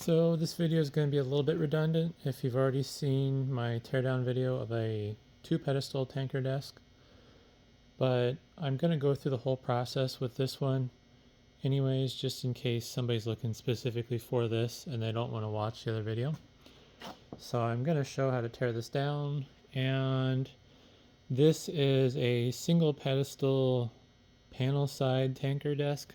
So this video is going to be a little bit redundant if you've already seen my teardown video of a 2-pedestal tanker desk. But I'm going to go through the whole process with this one anyways, just in case somebody's looking specifically for this and they don't want to watch the other video. So I'm going to show how to tear this down, and this is a single pedestal panel side tanker desk.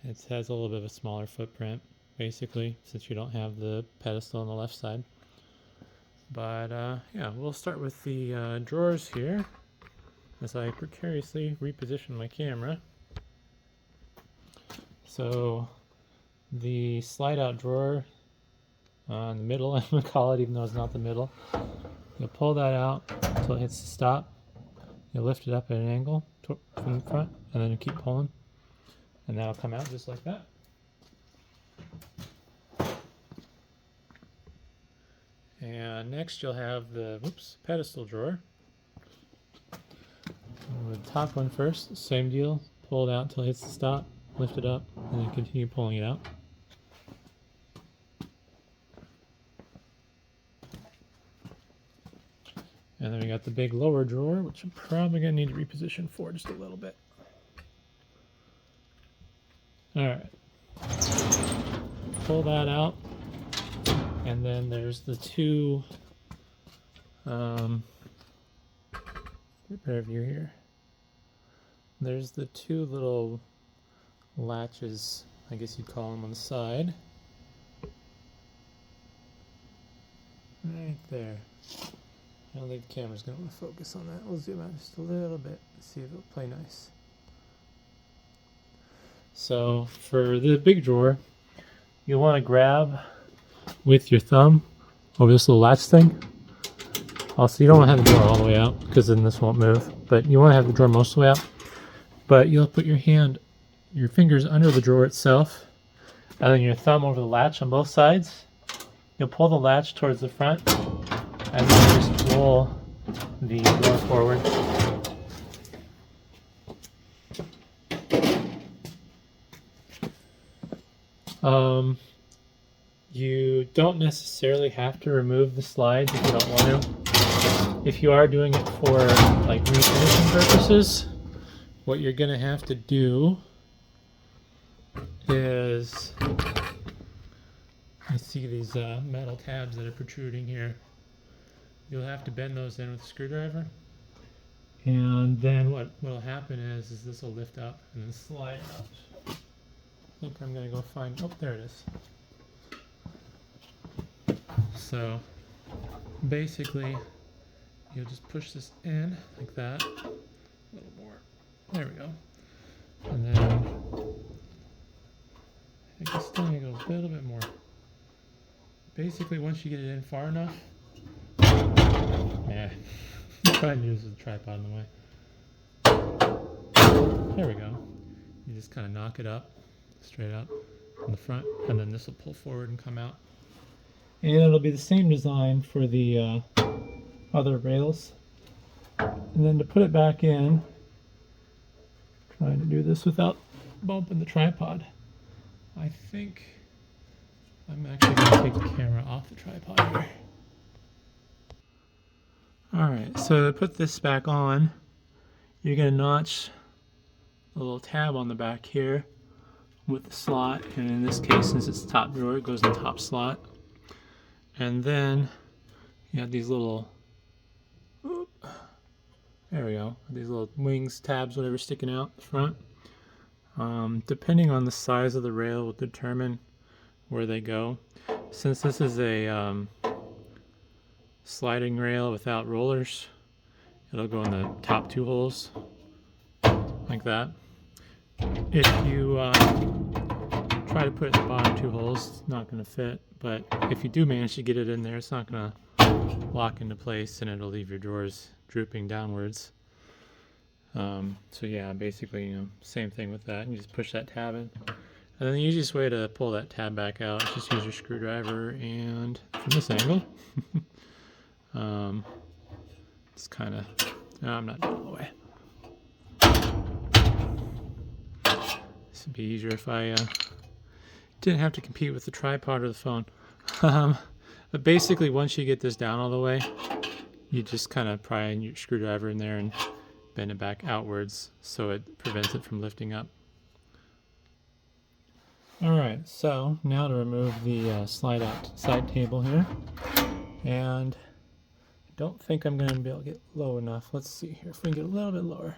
It has a little bit of a smaller footprint, basically, since you don't have the pedestal on the left side. But yeah, we'll start with the drawers here as I precariously reposition my camera. So the slide out drawer in the middle, I'm going to call it, even though it's not the middle. You'll pull that out until it hits the stop. You'll lift it up at an angle from the front, and then you keep pulling, and that'll come out just like that. And next you'll have the pedestal drawer. With the top one first, same deal. Pull it out until it hits the stop, lift it up, and then continue pulling it out. And then we got the big lower drawer, which I'm probably going to need to reposition for just a little bit. Alright. Pull that out. And then there's the two, better view here. There's the two little latches, I guess you'd call them, on the side. Right there. I don't think the camera's going to want to focus on that. We'll zoom out just a little bit, see if it'll play nice. So for the big drawer, you'll want to grab with your thumb over this little latch thing. Also, you don't want to have the drawer all the way out, because then this won't move. But you want to have the drawer most of the way out. But you'll put your fingers under the drawer itself, and then your thumb over the latch on both sides. You'll pull the latch towards the front, and then just roll the drawer forward. You don't necessarily have to remove the slides if you don't want to. If you are doing it for like refinishing purposes, what you're going to have to do is, you see these metal tabs that are protruding here. You'll have to bend those in with a screwdriver, and then what will happen is this will lift up and then slide out. I think I'm going to go find, oh, there it is. So basically you'll just push this in like that, a little more, there we go, and then I guess still need to go a little bit more. Basically once you get it in far enough, yeah, I'm trying to use the tripod in the way. There we go. You just kind of knock it up, straight up from the front, and then this will pull forward and come out. And it'll be the same design for the other rails. And then to put it back in, trying to do this without bumping the tripod, I think I'm actually going to take the camera off the tripod here. Alright, so to put this back on, you're going to notch a little tab on the back here with the slot, and in this case, since it's the top drawer, it goes in the top slot. And then you have these little, there we go, these little wings, tabs, whatever, sticking out the front. Depending on the size of the rail will determine where they go. Since this is a sliding rail without rollers, it'll go in the top two holes, like that. If you try to put it in the bottom two holes, it's not going to fit, but if you do manage to get it in there, it's not going to lock into place, and it'll leave your drawers drooping downwards. So yeah, basically, same thing with that. You just push that tab in, and then the easiest way to pull that tab back out is just use your screwdriver, and from this angle, it's kind of, no, I'm not doing it all the way. This would be easier if I didn't have to compete with the tripod or the phone. But basically, once you get this down all the way, you just kind of pry in your screwdriver in there and bend it back outwards so it prevents it from lifting up. Alright, so now to remove the slide out side table here. And I don't think I'm going to be able to get low enough. Let's see here if we can get a little bit lower.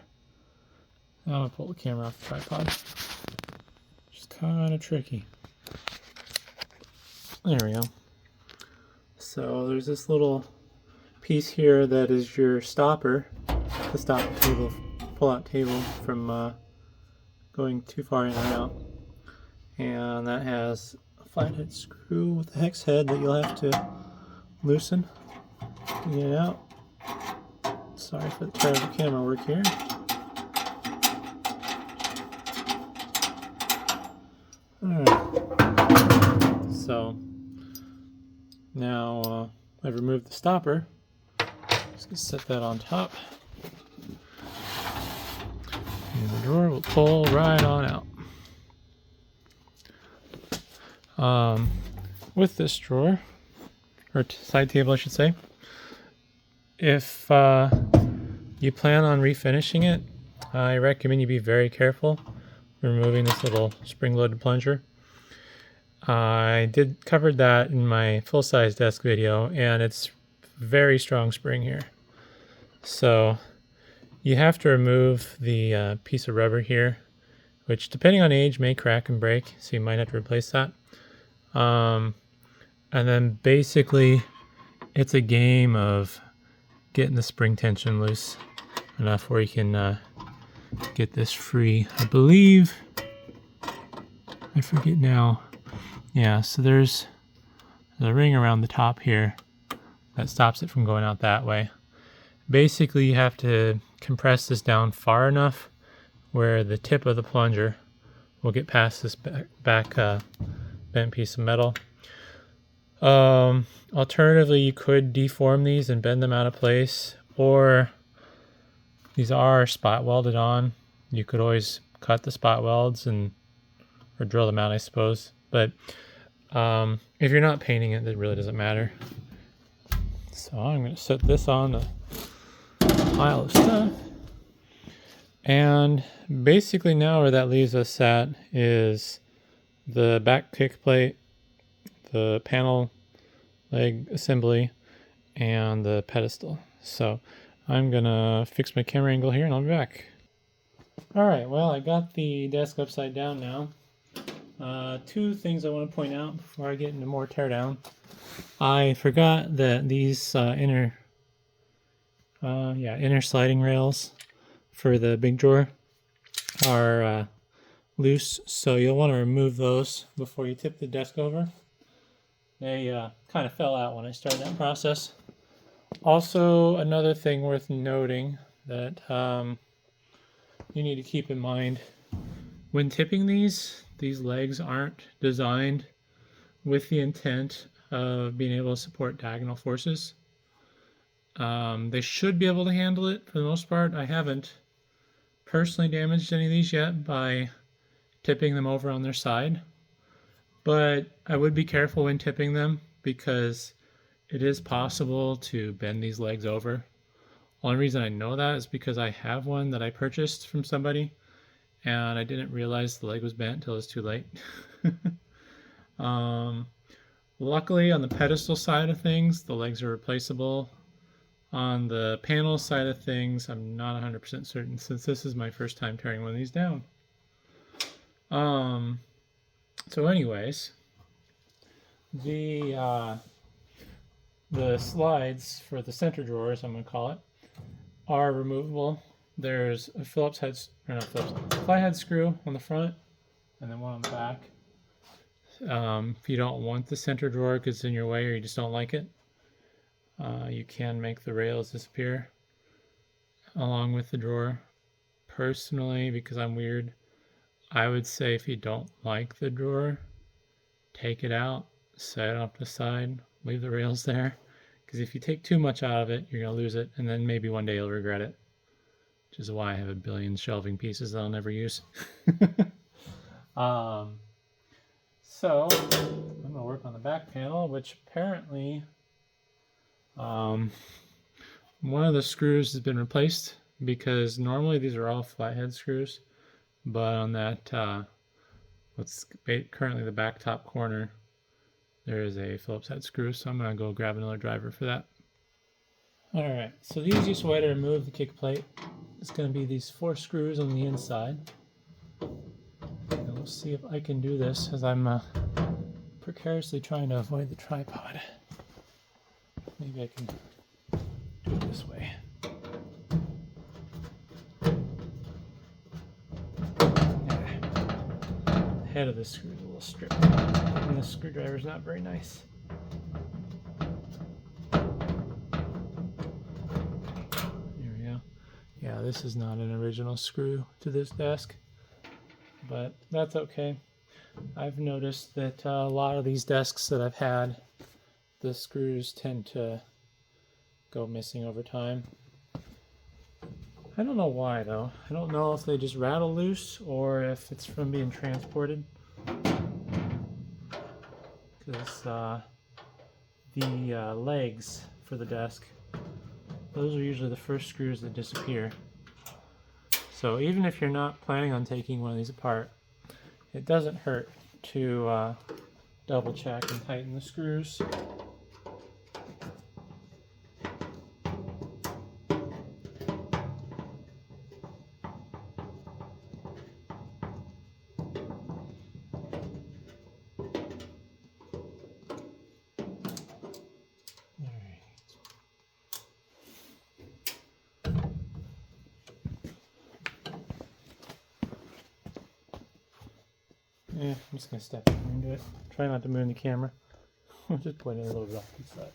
I'm going to pull the camera off the tripod. Which is kind of tricky. There we go. So there's this little piece here that is your stopper to stop the table, pull-out table from going too far in or out. And that has a flathead screw with a hex head that you'll have to loosen to get it out. Sorry for the terrible camera work here. Alright, so now I've removed the stopper. Just gonna set that on top. And the drawer will pull right on out. With this drawer, or side table I should say, if you plan on refinishing it, I recommend you be very careful removing this little spring-loaded plunger. I did covered that in my full-size desk video, and it's very strong spring here. So you have to remove the piece of rubber here, which depending on age may crack and break, so you might have to replace that. And then basically it's a game of getting the spring tension loose enough where you can get this free. I believe, I forget now. Yeah, so there's a ring around the top here that stops it from going out that way. Basically, you have to compress this down far enough where the tip of the plunger will get past this back bent piece of metal. Alternatively, you could deform these and bend them out of place, or these are spot welded on. You could always cut the spot welds or drill them out, I suppose. But if you're not painting it, it really doesn't matter. So I'm going to set this on the pile of stuff. And basically now where that leaves us at is the back kick plate, the panel leg assembly, and the pedestal. So I'm going to fix my camera angle here and I'll be back. Alright, well, I got the desk upside down now. Two things I want to point out before I get into more teardown. I forgot that these inner sliding rails for the big drawer are loose, so you'll want to remove those before you tip the desk over. They kind of fell out when I started that process. Also, another thing worth noting that you need to keep in mind when tipping these legs aren't designed with the intent of being able to support diagonal forces. They should be able to handle it for the most part. I haven't personally damaged any of these yet by tipping them over on their side, but I would be careful when tipping them because it is possible to bend these legs over. Only reason I know that is because I have one that I purchased from somebody and I didn't realize the leg was bent until it was too late. Luckily on the pedestal side of things, the legs are replaceable. On the panel side of things, I'm not 100% certain since this is my first time tearing one of these down. So anyways, the slides for the center drawers, I'm going to call it, are removable. There's a flathead screw on the front and then one on the back. If you don't want the center drawer because it's in your way or you just don't like it, you can make the rails disappear along with the drawer. Personally, because I'm weird, I would say if you don't like the drawer, take it out, set it off to the side, leave the rails there. Because if you take too much out of it, you're going to lose it, and then maybe one day you'll regret it. Which is why I have a billion shelving pieces that I'll never use. So I'm going to work on the back panel, which apparently one of the screws has been replaced, because normally these are all flathead screws, but on that what's currently the back top corner, there is a Phillips head screw, so I'm going to go grab another driver for that. Alright, so the easiest way to remove the kick plate is going to be these 4 screws on the inside. And we'll see if I can do this as I'm precariously trying to avoid the tripod. Maybe I can do it this way. The head of this screw is a little stripped, and this screwdriver is not very nice. There we go. Yeah, this is not an original screw to this desk, but that's okay. I've noticed that a lot of these desks that I've had, the screws tend to go missing over time. I don't know why though. I don't know if they just rattle loose or if it's from being transported. Because the legs for the desk, those are usually the first screws that disappear. So even if you're not planning on taking one of these apart, it doesn't hurt to double check and tighten the screws. Yeah, I'm just going to step into it. Try not to move the camera. I'll just point it a little bit off to the side.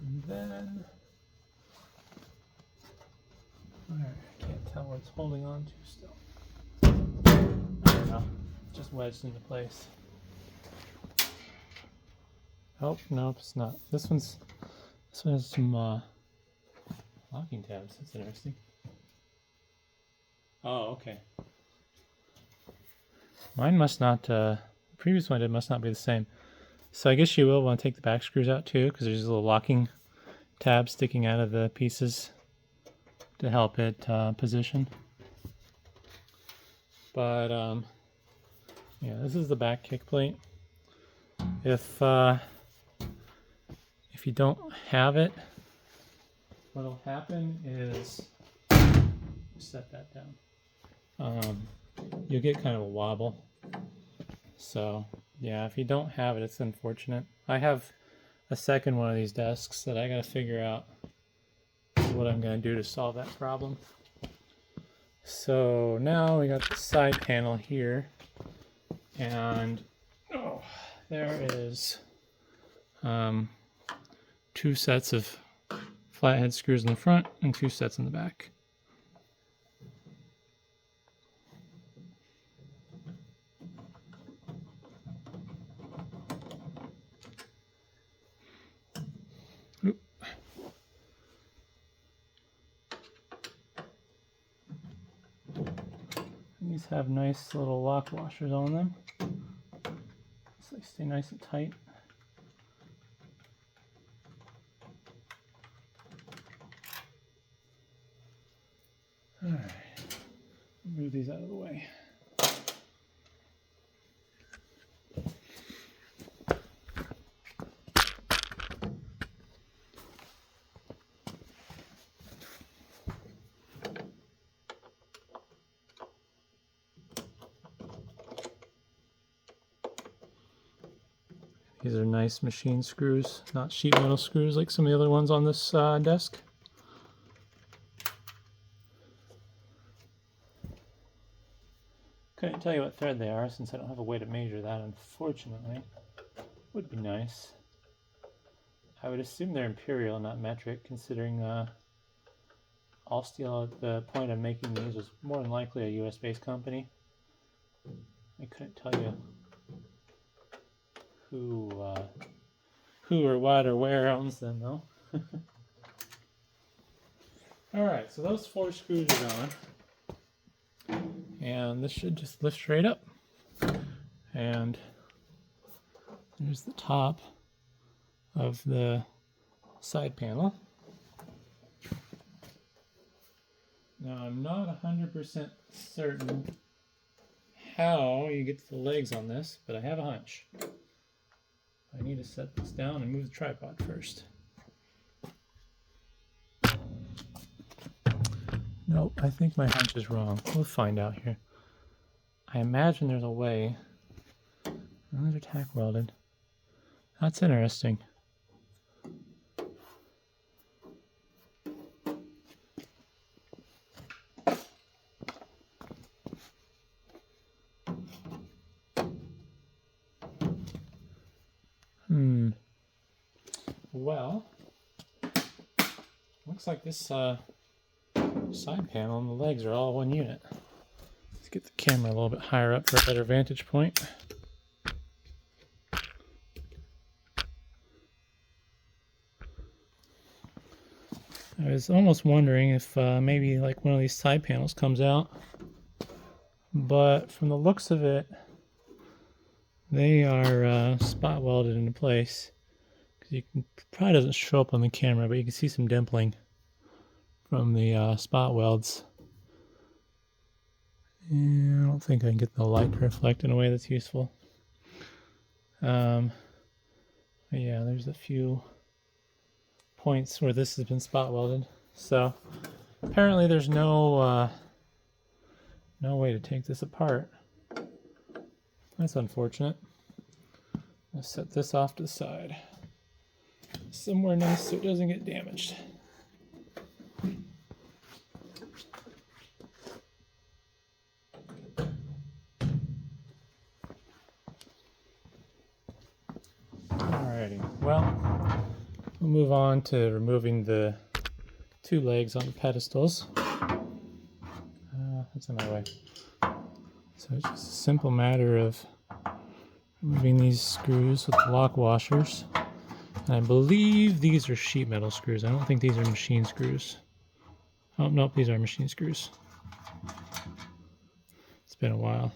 And then, alright, I can't tell what it's holding on to still. I don't know, it's just wedged into place. Oh, nope, it's not. This one has some locking tabs. That's interesting. Oh, okay. Mine must not, the previous one must not be the same. So I guess you will want to take the back screws out too, because there's a little locking tab sticking out of the pieces to help it position. But yeah, this is the back kick plate. If you don't have it, what'll happen is, set that down. You'll get kind of a wobble. So yeah, if you don't have it, it's unfortunate. I have a second one of these desks that I gotta figure out what I'm gonna do to solve that problem. So now we got the side panel here, and there is 2 sets of flathead screws in the front and 2 sets in the back. These have nice little lock washers on them, so they stay nice and tight. Alright, move these out of the way. These are nice machine screws, not sheet metal screws like some of the other ones on this desk. Couldn't tell you what thread they are since I don't have a way to measure that, unfortunately. Would be nice. I would assume they're imperial, not metric, considering All Steel at the point of making these was more than likely a US-based company. I couldn't tell you who or what or where owns them though. Alright, so those 4 screws are on. And this should just lift straight up. And there's the top of the side panel. Now I'm not 100% certain how you get to the legs on this, but I have a hunch. I need to set this down and move the tripod first. Nope, I think my hunch is wrong. We'll find out here. I imagine there's a way. Oh, those are tack welded. That's interesting. Well, looks like this side panel and the legs are all one unit. Let's get the camera a little bit higher up for a better vantage point. I was almost wondering if maybe like one of these side panels comes out, but from the looks of it, they are spot welded into place. You can, probably doesn't show up on the camera, but you can see some dimpling from the spot welds. And I don't think I can get the light to reflect in a way that's useful. But yeah, there's a few points where this has been spot welded. So apparently there's no way to take this apart. That's unfortunate. I'll set this off to the side. Somewhere nice so it doesn't get damaged. Alrighty, well, we'll move on to removing the 2 legs on the pedestals. That's in my way. So it's just a simple matter of removing these screws with the lock washers. And I believe these are sheet metal screws. I don't think these are machine screws. Oh, nope, these are machine screws. It's been a while.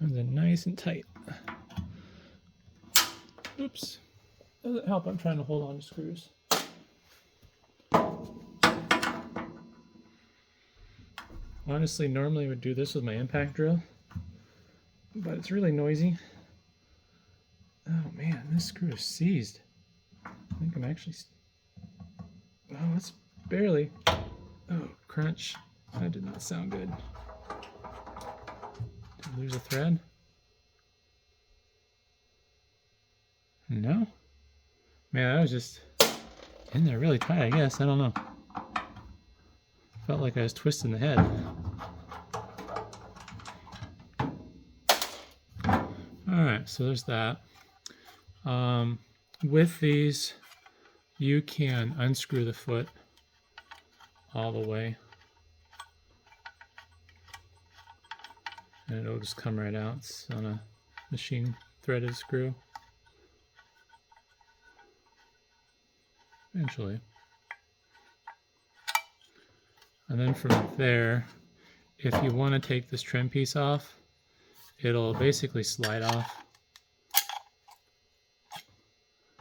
Those are nice and tight. Oops. Doesn't help, I'm trying to hold on to screws. Honestly, normally I would do this with my impact drill, but it's really noisy. Oh man, this screw is seized. I think I'm actually... Oh, it's barely... Oh, crunch. That did not sound good. Did I lose a thread? No? Man, I was just in there really tight, I guess. I don't know. Felt like I was twisting the head. Alright, so there's that. With these, you can unscrew the foot all the way. And it'll just come right out. It's on a machine threaded screw. Eventually. And then from there, if you want to take this trim piece off, it'll basically slide off.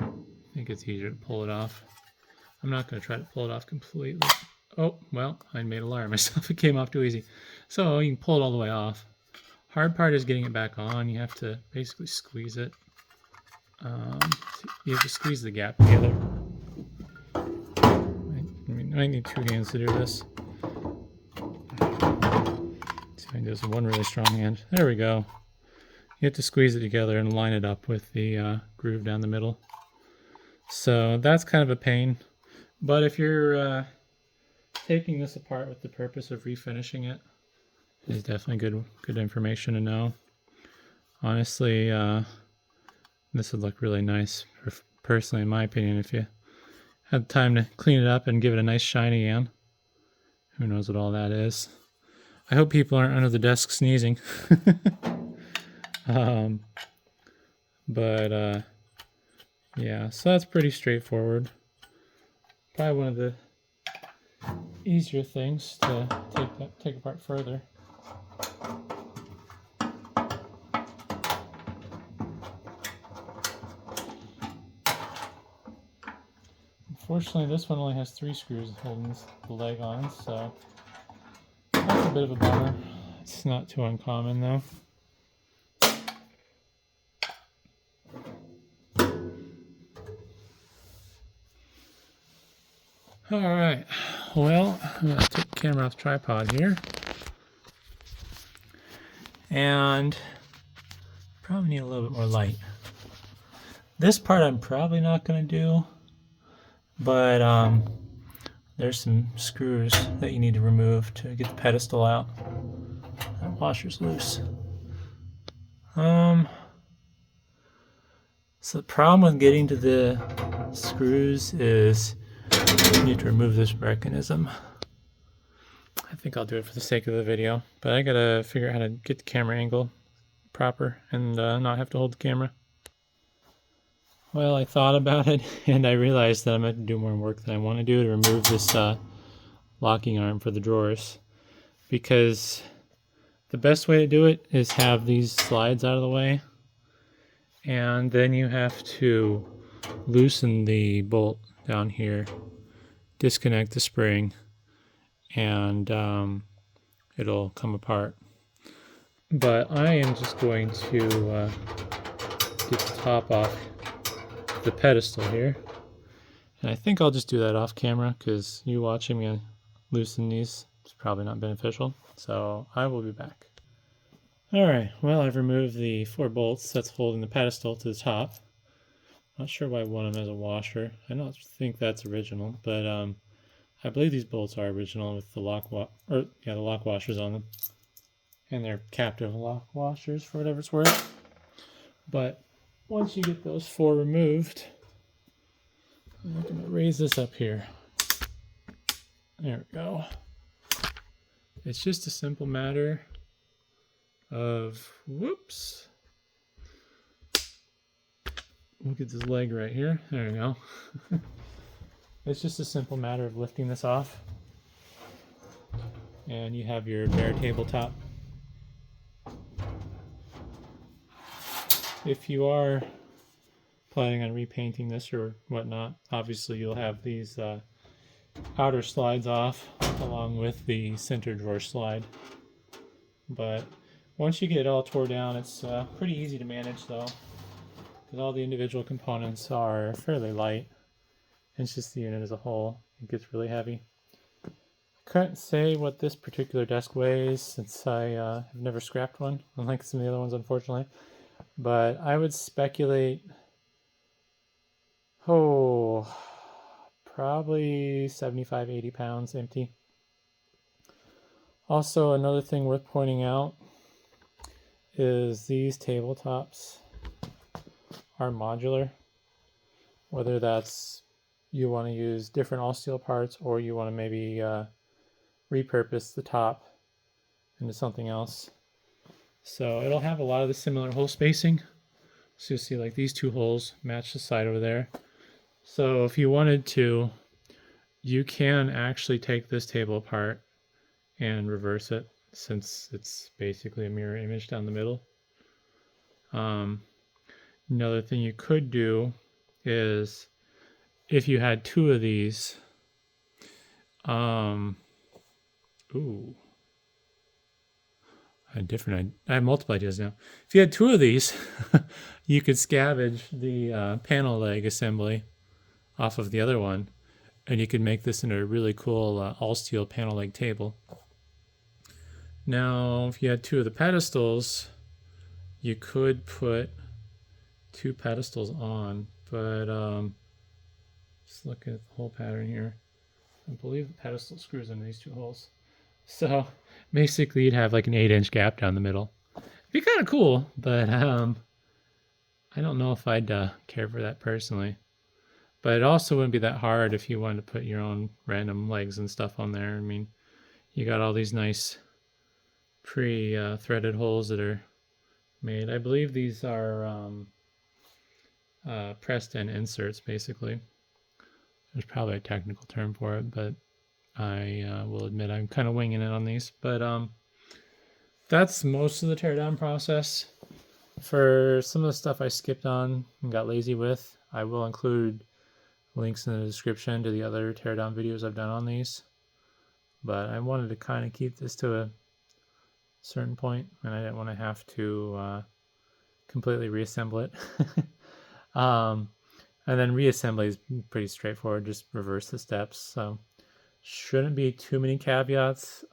I think it's easier to pull it off. I'm not going to try to pull it off completely. Oh, well, I made a liar of myself. It came off too easy. So you can pull it all the way off. Hard part is getting it back on. You have to basically squeeze it. You have to squeeze the gap together. I need 2 hands to do this. Let's see if I can do this with one really strong hand. There we go. You have to squeeze it together and line it up with the groove down the middle. So that's kind of a pain. But if you're taking this apart with the purpose of refinishing it, it's definitely good information to know. Honestly, this would look really nice, personally, in my opinion, if you had time to clean it up and give it a nice shiny in. Who knows what all that is. I hope people aren't under the desk sneezing. um, but yeah, so that's pretty straightforward. Probably one of the easier things to take apart further. Unfortunately, this one only has 3 screws holding the leg on, so that's a bit of a bummer. It's not too uncommon though. Alright, well, I'm going to take the camera off the tripod here. And probably need a little bit more light. This part I'm probably not going to do, but there's some screws that you need to remove to get the pedestal out. That washer's loose. So the problem with getting to the screws is you need to remove this mechanism. I think I'll do it for the sake of the video, but I gotta figure out how to get the camera angle proper and not have to hold the camera. Well, I thought about it and I realized that I'm going to do more work than I want to do to remove this locking arm for the drawers, because the best way to do it is have these slides out of the way, and then you have to loosen the bolt down here, disconnect the spring, and it'll come apart. But I am just going to get the top off the pedestal here, and I think I'll just do that off camera because you watching me loosen these is probably not beneficial, so I will be back. Alright, well, I've removed the 4 bolts that's holding the pedestal to the top. Not sure why one of them has a washer. I don't think that's original, but I believe these bolts are original with the lock washers on them, and they're captive lock washers for whatever it's worth. But once you get those 4 removed, I'm going to raise this up here. There we go. It's just a simple matter of, whoops. Look at this leg right here. There we go. It's just a simple matter of lifting this off, and you have your bare tabletop. If you are planning on repainting this or whatnot, obviously you'll have these outer slides off along with the center drawer slide. But once you get it all tore down, it's pretty easy to manage though, because all the individual components are fairly light. It's just the unit as a whole. It gets really heavy. I couldn't say what this particular desk weighs since I have never scrapped one, unlike some of the other ones unfortunately. But I would speculate, probably 75, 80 pounds empty. Also, another thing worth pointing out is these tabletops are modular. Whether that's you want to use different all steel parts or you want to maybe repurpose the top into something else. So it'll have a lot of the similar hole spacing. So you'll see like these 2 holes match the side over there. So if you wanted to, you can actually take this table apart and reverse it, since it's basically a mirror image down the middle. Another thing you could do is, if you had 2 of these, I have multiple ideas now. If you had 2 of these, you could scavenge the panel leg assembly off of the other one, and you could make this into a really cool all steel panel leg table. Now, if you had 2 of the pedestals, you could put 2 pedestals on, but just looking at the whole pattern here, I believe the pedestal screws into these 2 holes. So basically you'd have like an 8-inch gap down the middle. It'd be kind of cool, but I don't know if I'd care for that personally. But it also wouldn't be that hard if you wanted to put your own random legs and stuff on there. I mean, you got all these nice pre-threaded holes that are made. I believe these are pressed in inserts, basically. There's probably a technical term for it, but I will admit I'm kind of winging it on these. But that's most of the teardown process. For some of the stuff I skipped on and got lazy with, I will include links in the description to the other teardown videos I've done on these. But I wanted to kind of keep this to a certain point, and I didn't want to have to completely reassemble it. And then reassembly is pretty straightforward, just reverse the steps. So shouldn't be too many caveats.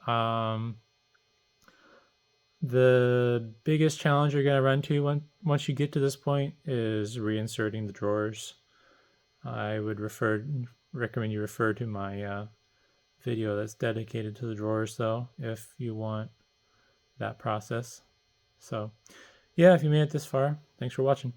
The biggest challenge you're going to run to once you get to this point is reinserting the drawers. I would recommend you refer to my video that's dedicated to the drawers, though, if you want that process. So yeah, if you made it this far, thanks for watching.